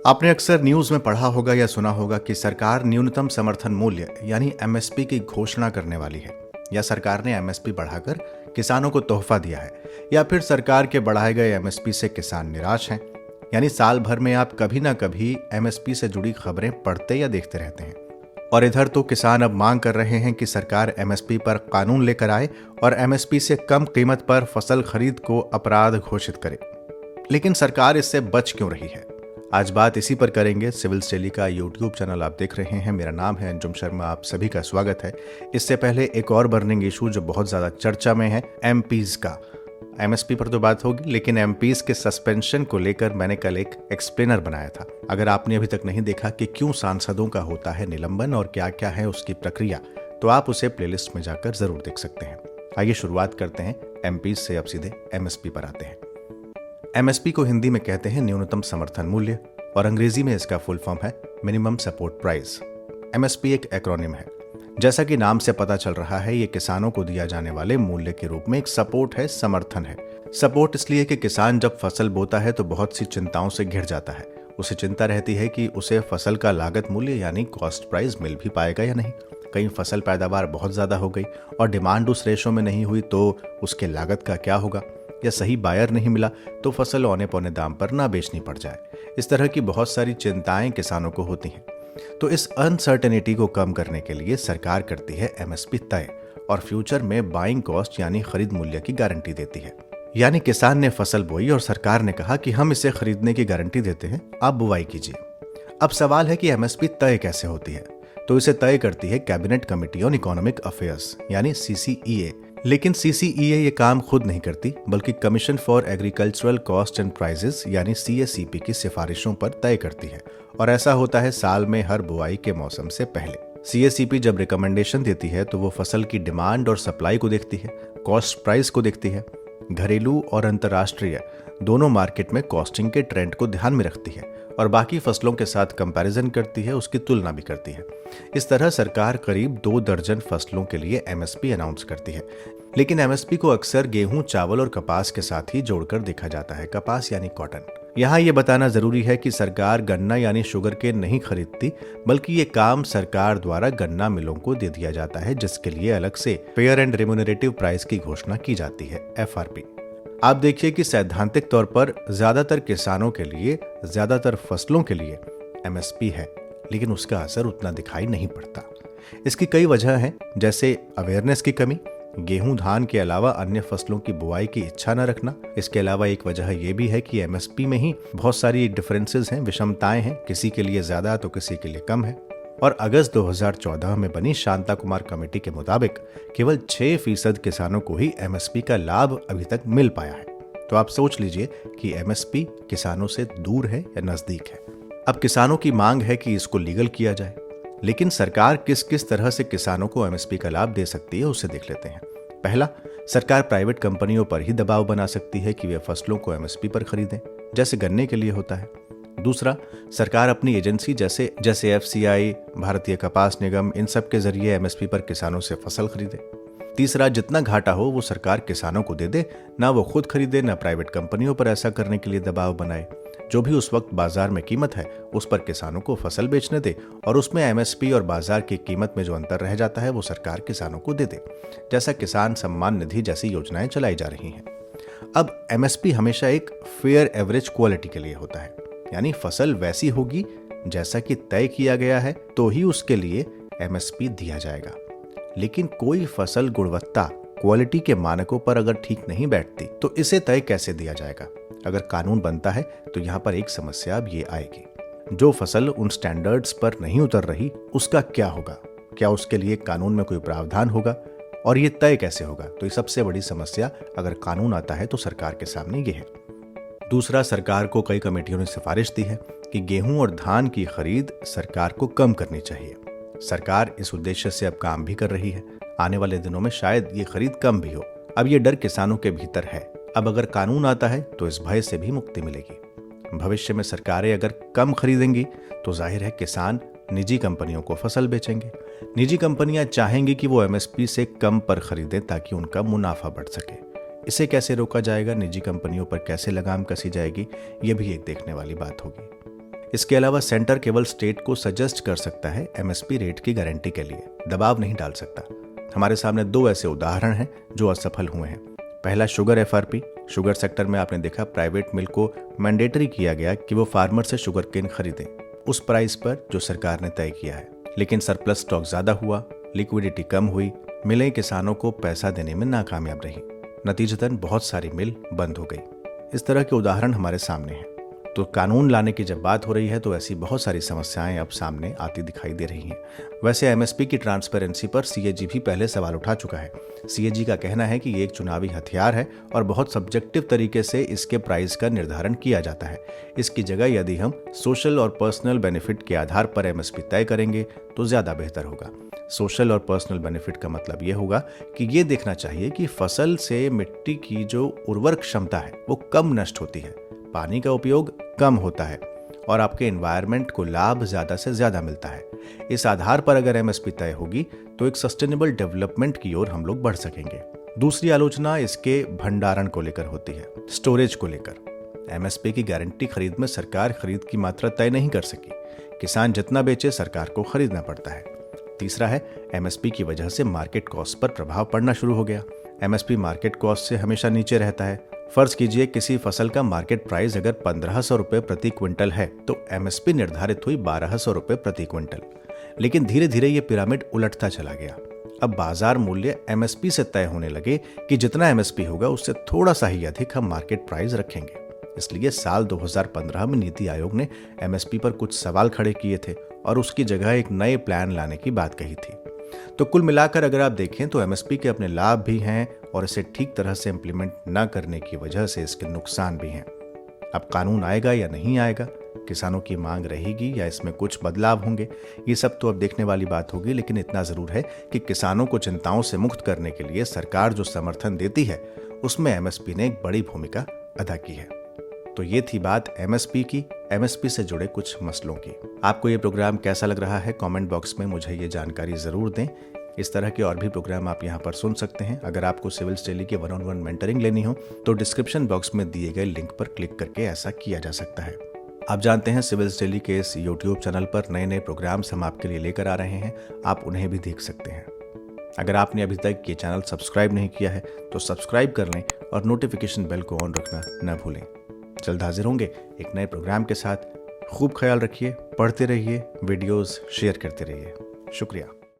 आपने अक्सर न्यूज में पढ़ा होगा या सुना होगा कि सरकार न्यूनतम समर्थन मूल्य यानी एमएसपी की घोषणा करने वाली है, या सरकार ने एमएसपी बढ़ाकर किसानों को तोहफा दिया है, या फिर सरकार के बढ़ाए गए एमएसपी से किसान निराश हैं। यानी साल भर में आप कभी ना कभी एमएसपी से जुड़ी खबरें पढ़ते या देखते रहते हैं। और इधर तो किसान अब मांग कर रहे हैं कि सरकार एमएसपी पर कानून लेकर आए और एमएसपी से कम कीमत पर फसल खरीद को अपराध घोषित करे। लेकिन सरकार इससे बच क्यों रही है? आज बात इसी पर करेंगे। सिविल्स डेली का यूट्यूब चैनल आप देख रहे हैं। मेरा नाम है अंजुम शर्मा, आप सभी का स्वागत है। इससे पहले एक और बर्निंग इशू जो बहुत ज़्यादा चर्चा में है, एमपीज़ का। एमएसपी पर तो बात होगी, लेकिन एमपीज़ के सस्पेंशन को लेकर मैंने कल एक एक्सप्लेनर बनाया था। अगर आपने अभी तक नहीं देखा कि क्यों सांसदों का होता है निलंबन और क्या क्या है उसकी प्रक्रिया, तो आप उसे प्लेलिस्ट में जाकर ज़रूर देख सकते हैं। आइए शुरुआत करते हैं एमपीज़ से। अब सीधे एमएसपी पर आते हैं। एमएसपी को हिंदी में कहते हैं न्यूनतम समर्थन मूल्य, और अंग्रेजी में इसका फुल फॉर्म है मिनिमम सपोर्ट प्राइस। एमएसपी एक एक्रोनिम है। जैसा कि नाम से पता चल रहा है, ये किसानों को दिया जाने वाले मूल्य के रूप में एक सपोर्ट है, समर्थन है। सपोर्ट इसलिए कि किसान जब फसल बोता है तो बहुत सी चिंताओं से घिर जाता है। उसे चिंता रहती है कि उसे फसल का लागत मूल्य यानी कॉस्ट प्राइस मिल भी पाएगा या नहीं। कहीं फसल पैदावार बहुत ज्यादा हो गई और डिमांड उस रेशो में नहीं हुई तो उसके लागत का क्या होगा, या सही बायर नहीं मिला तो फसल औने पौने दाम पर ना बेचनी पड़ जाए। इस तरह की बहुत सारी चिंताएं किसानों को होती हैं। तो इस अनसर्टेनिटी को कम करने के लिए सरकार करती है एमएसपी तय और फ्यूचर में बाइंग कॉस्ट यानी खरीद मूल्य की गारंटी देती है। यानी किसान ने फसल बोई और सरकार ने कहा कि हम इसे खरीदने की गारंटी देते हैं, आप बुवाई कीजिए। अब सवाल है कि एमएसपी तय कैसे होती है? तो इसे तय करती है cabinet committee on economic affairs यानी सीसीईए। लेकिन सीसीईए ये काम खुद नहीं करती, बल्कि commission for agricultural cost and prices यानी सीएसीपी की सिफारिशों पर तय करती है। और ऐसा होता है साल में हर बुआई के मौसम से पहले। सीएसीपी जब रिकमेंडेशन देती है तो वो फसल की डिमांड और सप्लाई को देखती है, कॉस्ट प्राइस को देखती है, घरेलू और अंतर्राष्ट्रीय दोनों मार्केट में कॉस्टिंग के ट्रेंड को ध्यान में रखती है और बाकी फसलों के साथ कंपैरिजन करती है, उसकी तुलना भी करती है। इस तरह सरकार करीब 2 दर्जन फसलों के लिए एमएसपी अनाउंस करती है। लेकिन एमएसपी को अक्सर गेहूं, चावल और कपास के साथ ही जोड़कर देखा जाता है। कपास यानी कॉटन। यहाँ ये बताना जरूरी है कि सरकार गन्ना यानी शुगर केन नहीं खरीदती, बल्कि ये काम सरकार द्वारा गन्ना मिलों को दे दिया जाता है, जिसके लिए अलग से फेयर एंड रेम्यूनरेटिव प्राइस की घोषणा की जाती है, एफआरपी। आप देखिए कि सैद्धांतिक तौर पर ज्यादातर किसानों के लिए, ज्यादातर फसलों के लिए एमएसपी है, लेकिन उसका असर उतना दिखाई नहीं पड़ता। इसकी कई वजह हैं, जैसे अवेयरनेस की कमी, गेहूं धान के अलावा अन्य फसलों की बुआई की इच्छा न रखना। इसके अलावा एक वजह यह भी है कि एमएसपी में ही बहुत सारी डिफरेंसेस हैं, विषमताएं हैं, किसी के लिए ज्यादा तो किसी के लिए कम है। और अगस्त 2014 में बनी शांता कुमार कमेटी के मुताबिक केवल 6% किसानों को ही एमएसपी का लाभ अभी तक मिल पाया है। तो आप सोच लीजिए कि एमएसपी किसानों से दूर है या नजदीक है। अब किसानों की मांग है कि इसको लीगल किया जाए, लेकिन सरकार किस किस तरह से किसानों को एमएसपी का लाभ दे सकती है उसे देख लेते हैं। पहला, सरकार प्राइवेट कंपनियों पर ही दबाव बना सकती है कि वे फसलों को एमएसपी पर खरीदें, जैसे गन्ने के लिए होता है। दूसरा, सरकार अपनी एजेंसी जैसे एफसीआई, भारतीय कपास निगम, इन सब के जरिए एमएसपी पर किसानों से फसल खरीदे। तीसरा, जितना घाटा हो वो सरकार किसानों को दे दे, ना वो खुद खरीदे, ना प्राइवेट कंपनियों पर ऐसा करने के लिए दबाव बनाए। जो भी उस वक्त बाजार में कीमत है उस पर किसानों को फसल बेचने दे और उसमें एमएसपी और बाजार की कीमत में जो अंतर रह जाता है वो सरकार किसानों को दे दे, जैसा किसान सम्मान निधि जैसी योजनाएं चलाई जा रही हैं। अब एमएसपी हमेशा एक फेयर एवरेज क्वालिटी के लिए होता है, यानी फसल वैसी होगी जैसा कि तय किया गया है तो ही उसके लिए एमएसपी दिया जाएगा। लेकिन कोई फसल गुणवत्ता, क्वालिटी के मानकों पर अगर ठीक नहीं बैठती तो इसे तय कैसे दिया जाएगा? अगर कानून बनता है तो यहाँ पर एक समस्या अब ये आएगी, जो फसल उन स्टैंडर्ड्स पर नहीं उतर रही उसका क्या होगा? क्या उसके लिए कानून में कोई प्रावधान होगा और ये तय कैसे होगा? तो ये सबसे बड़ी समस्या अगर कानून आता है तो सरकार के सामने ये है। दूसरा, सरकार को कई कमेटियों ने सिफारिश दी है कि गेहूं और धान की खरीद सरकार को कम करनी चाहिए। सरकार इस उद्देश्य से अब काम भी कर रही है। आने वाले दिनों में शायद ये खरीद कम भी हो। अब ये डर किसानों के भीतर है। अब अगर कानून आता है तो इस भय से भी मुक्ति मिलेगी। भविष्य में सरकारें अगर कम खरीदेंगी तो जाहिर है किसान निजी कंपनियों को फसल बेचेंगे। निजी कंपनियां चाहेंगी कि वो एमएसपी से कम पर खरीदें ताकि उनका मुनाफा बढ़ सके। इसे कैसे रोका जाएगा, निजी कंपनियों पर कैसे लगाम कसी जाएगी, ये भी एक देखने वाली बात होगी। इसके अलावा सेंटर केवल स्टेट को सजेस्ट कर सकता है एमएसपी रेट की गारंटी के लिए, दबाव नहीं डाल सकता। हमारे सामने 2 ऐसे उदाहरण हैं जो असफल हुए हैं। पहला शुगर एफआरपी। शुगर सेक्टर में आपने देखा प्राइवेट मिल को मैंडेटरी किया गया कि वो फार्मर से शुगर केन खरीदें उस प्राइस पर जो सरकार ने तय किया है, लेकिन सरप्लस स्टॉक ज्यादा हुआ, लिक्विडिटी कम हुई, मिलें किसानों को पैसा देने में नाकामयाब रही, नतीजतन बहुत सारी मिल बंद हो गई। इस तरह के उदाहरण हमारे सामने हैं। तो कानून लाने की जब बात हो रही है तो ऐसी बहुत सारी समस्याएं अब सामने आती दिखाई दे रही हैं। वैसे एमएसपी की ट्रांसपेरेंसी पर सीएजी भी पहले सवाल उठा चुका है। सीएजी का कहना है कि ये एक चुनावी हथियार है और बहुत सब्जेक्टिव तरीके से इसके प्राइस का निर्धारण किया जाता है। इसकी जगह यदि हम सोशल और पर्सनल बेनिफिट के आधार पर एमएसपी तय करेंगे तो ज्यादा बेहतर होगा। सोशल और पर्सनल बेनिफिट का मतलब ये होगा कि ये देखना चाहिए कि फसल से मिट्टी की जो उर्वरक क्षमता है वो कम नष्ट होती है, पानी का उपयोग कम होता है और आपके एनवायरनमेंट को लाभ ज्यादा से ज्यादा मिलता है। इस आधार पर अगर एमएसपी तय होगी तो एक सस्टेनेबल डेवलपमेंट की ओर हम लोग बढ़ सकेंगे। दूसरी आलोचना इसके भंडारण को लेकर होती है, स्टोरेज को लेकर। एमएसपी की गारंटी खरीद में सरकार खरीद की मात्रा तय नहीं कर सकी, किसान जितना बेचे सरकार को खरीदना पड़ता है। तीसरा है एमएसपी की वजह से मार्केट कॉस्ट पर प्रभाव पड़ना शुरू हो गया। एमएसपी मार्केट कॉस्ट से हमेशा नीचे रहता है। फर्ज कीजिए किसी फसल का मार्केट प्राइस अगर 1500 रुपए प्रति क्विंटल है तो एमएसपी निर्धारित हुई 1200 रुपए प्रति क्विंटल। लेकिन धीरे धीरे ये पिरामिड उलटता चला गया। अब बाजार मूल्य एमएसपी से तय होने लगे कि जितना एमएसपी होगा उससे थोड़ा सा ही अधिक हम मार्केट प्राइस रखेंगे। इसलिए साल 2015 में नीति आयोग ने एमएसपी पर कुछ सवाल खड़े किए थे और उसकी जगह एक नए प्लान लाने की बात कही थी। तो कुल मिलाकर अगर आप देखें तो एमएसपी के अपने लाभ भी हैं और इसे ठीक तरह से इंप्लीमेंट न करने की वजह से इसके नुकसान भी हैं। अब कानून आएगा या नहीं आएगा, किसानों की मांग रहेगी या इसमें कुछ बदलाव होंगे, ये सब तो अब देखने वाली बात होगी। लेकिन इतना जरूर है कि किसानों को चिंताओं से मुक्त करने के लिए सरकार जो समर्थन देती है उसमें एमएसपी ने एक बड़ी भूमिका अदा की है। तो ये थी बात एमएसपी की, एमएसपी से जुड़े कुछ मसलों की। आपको ये प्रोग्राम कैसा लग रहा है कमेंट बॉक्स में मुझे ये जानकारी जरूर दें। इस तरह के और भी प्रोग्राम आप यहाँ पर सुन सकते हैं। अगर आपको सिविल्स डेली के 1-on-1 मेंटरिंग लेनी हो तो डिस्क्रिप्शन बॉक्स में दिए गए लिंक पर क्लिक करके ऐसा किया जा सकता है। आप जानते हैं सिविल्स डेली के इस यूट्यूब चैनल पर नए नए प्रोग्राम्स हम आपके लिए लेकर आ रहे हैं, आप उन्हें भी देख सकते हैं। अगर आपने अभी तक ये चैनल सब्सक्राइब नहीं किया है तो सब्सक्राइब कर लें और नोटिफिकेशन बेल को ऑन रखना न भूलें। जल्द हाजिर होंगे एक नए प्रोग्राम के साथ। खूब ख्याल रखिए, पढ़ते रहिए, वीडियोस शेयर करते रहिए। शुक्रिया।